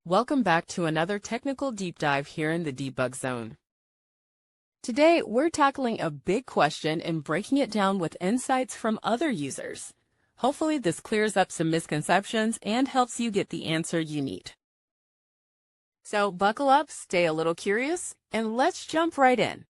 Welcome back to another technical deep dive here in the debug zone. Today, we're tackling a big question and breaking it down with insights from other users. Hopefully, this clears up some misconceptions and helps you get the answer you need. So buckle up, stay a little curious, and let's jump right in.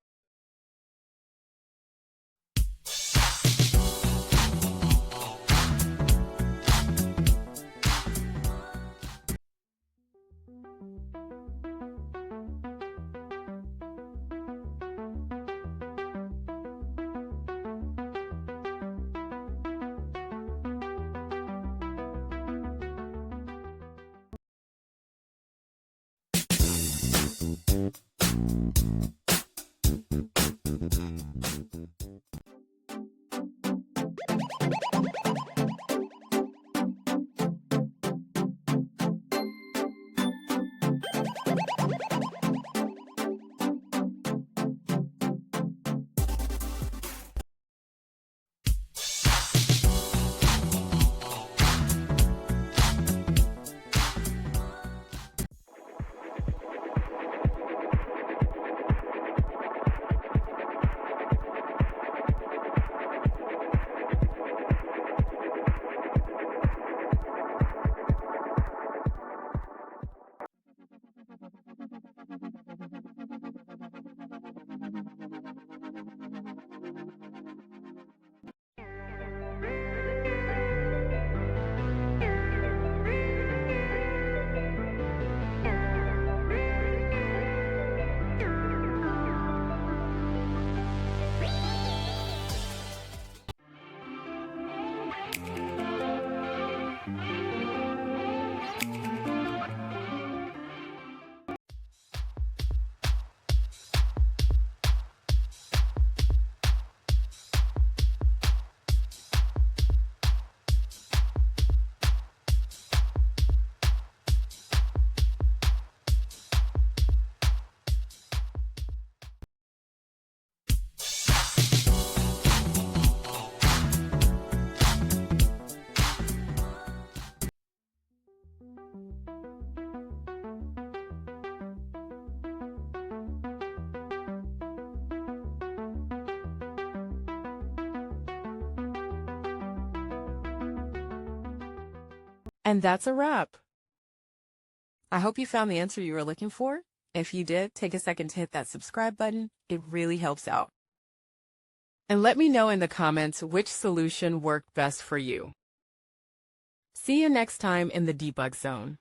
And that's a wrap. I hope you found the answer you were looking for. If you did, take a second to hit that subscribe button. It really helps out. And let me know in the comments which solution worked best for you. See you next time in the debug zone.